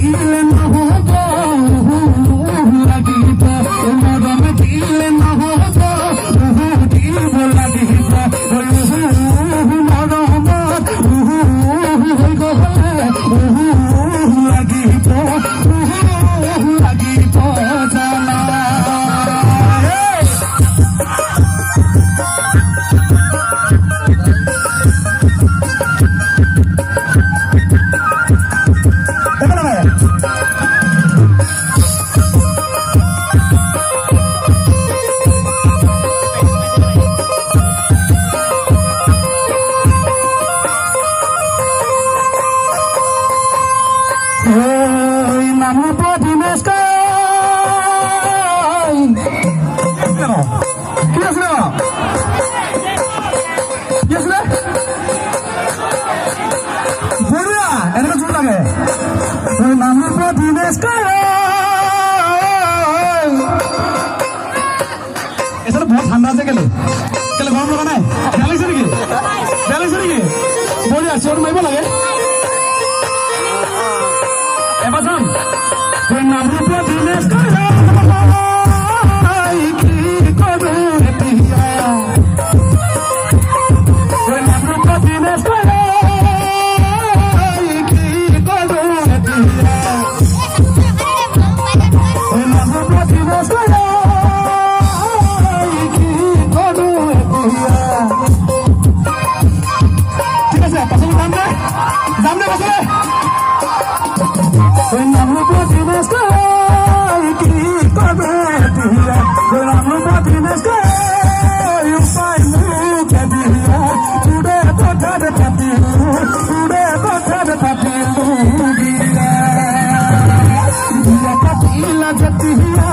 দিলে না হব লাগিব মরম দিলে না হব দিব লাগিব মরম হই গলে লাগিব লাগিব জানা बहुत ঠান্ডা আছে কেলে কেলে গরম লাগা নাই বেলাইছে নাকি বলি আর চোর মাইব লাগে এবার যান তুই নাম রূপ দিনেশ করে কি করবে পিয়া তুই নাম রূপ দিনেশ করে কি করবে পিয়া তুই নাম রূপ দিনেশ করে ঠিক আছে পছন্দ সামনে বসলে ওই নাম দিনেশ কি করবে ওই নাম দিনেশ উপায় মুখে দিয়া উড়ে কথার পাতি পাতিলা জতিয়া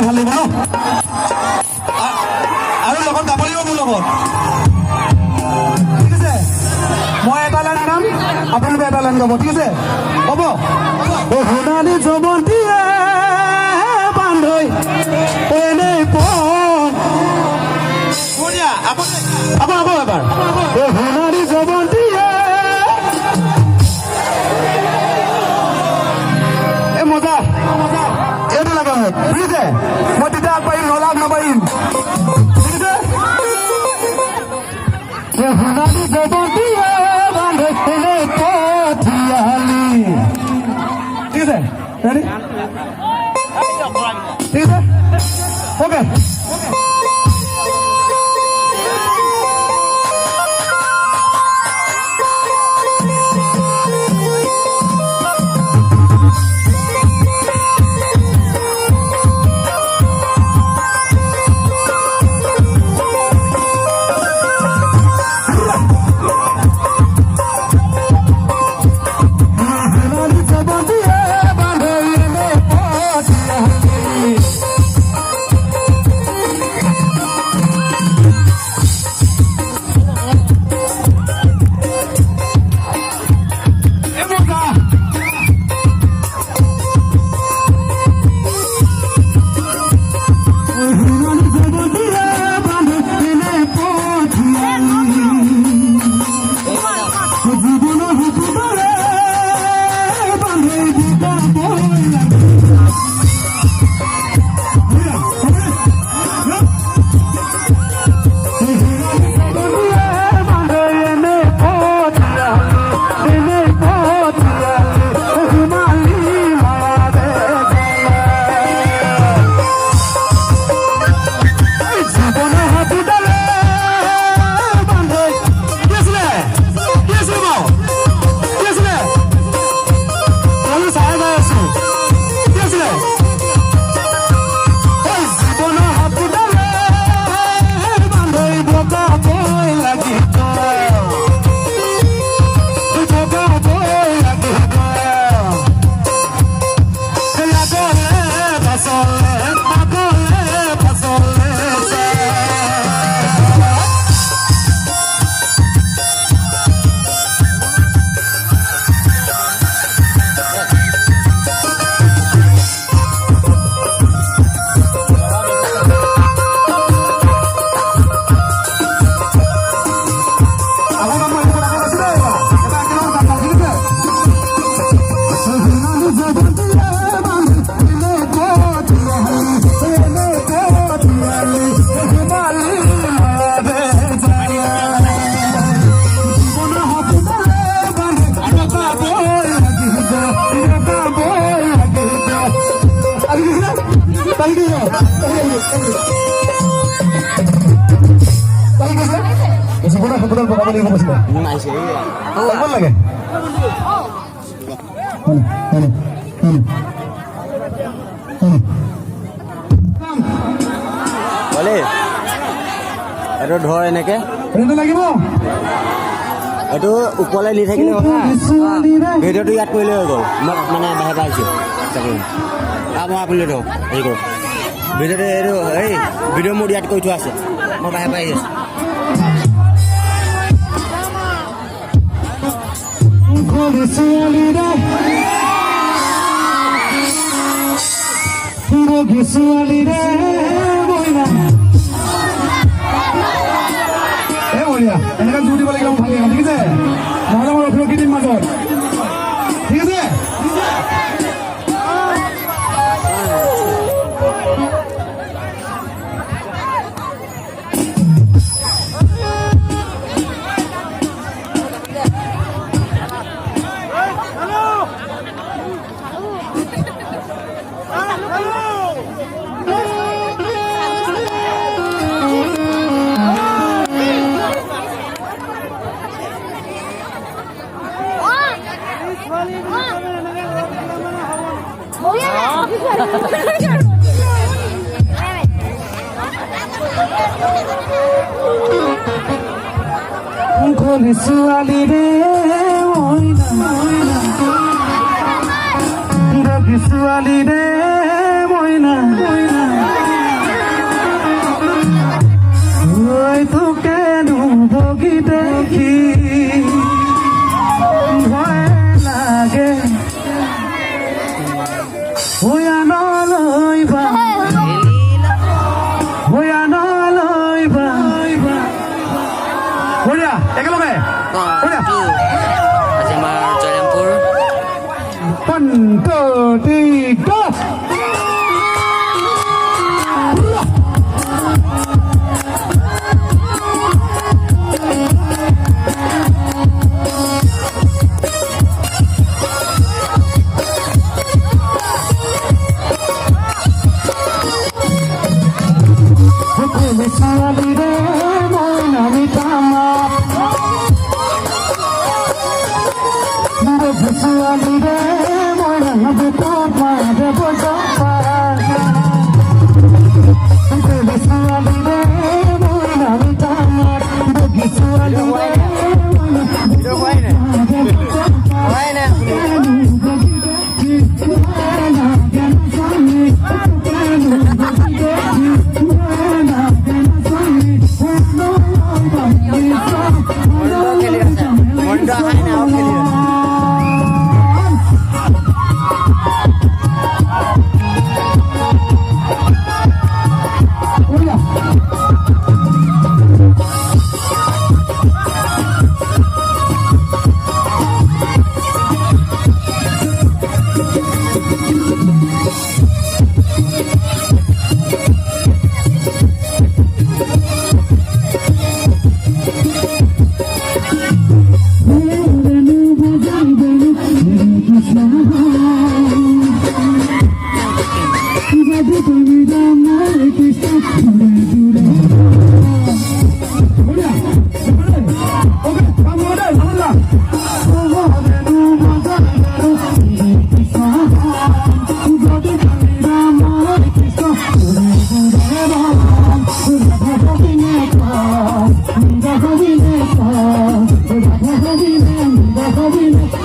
ভাল লাগিব ন আৰু লগত গাব লাগিব মোৰ লগত ঠিক আছে মই এটা লাইন গাম আপোনালোকে এটা লাইন গাব ঠিক আছে হ'ব ও সোণালী জৱন্তীয়ে বান্ধৈ এনে পন বঢ়িয়া আপুনি এবাৰ ও সোণালী জৱন্তীয়ে এ মজা এইটো লাগা মোক ঠিক আছে মই তেতিয়া আগবাঢ়িম নলাগ নাবাঢ়িম ঠিক আছে সোণালী জৱন্তীয়ে বান্ধৈ এনে পঠিয়ালি ঠিক আছে ৰেডি ঠিক আছে ওকে এইটো ধৰ এনেকে লাগিব এইটো ওপৰলৈ নি থাকিলে ভিডিঅ'টো ইয়াত কৰিলে হৈ গ'ল মই মানে বাহিৰ পাইছোঁ মই আপুনি ধৰক হেৰি কৰক ভিডিঅ'টো এইটো এই ভিডিঅ' মোৰ ইয়াত কৰি থোৱা আছে মই বাহিৰ পাই আছোঁ এনেকে জোৰ দিব লাগিব ভালে ঠিক আছে নহ'লে মই ৰখি দিম মাজত ঠিক আছে ছোৱালী ৰে ছোৱালী ৰে মইনা তোকে বগী দেখি ভয় লাগে একেলগে আজি আমাৰ জয়ৰামপুৰ 1 2 3 go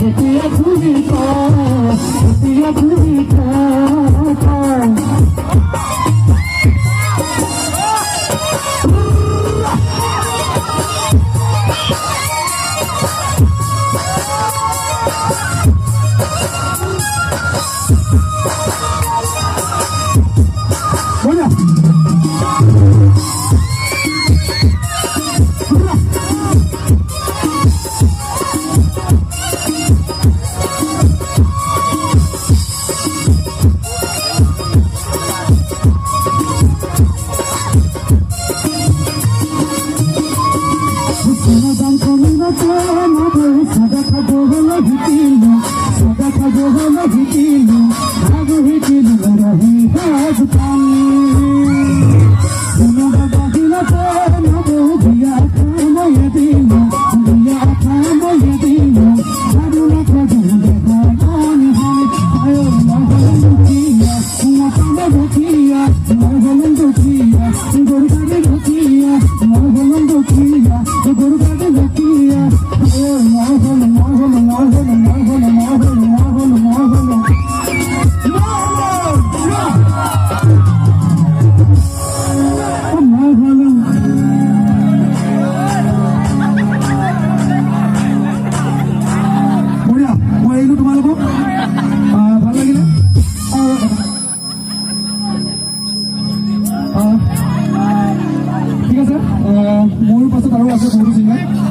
এতিয়া তুমি এতিয়া তুমি Bueno. ঠিক আছে মোৰ পাছত আৰু আছে বহুতো চিংগাৰ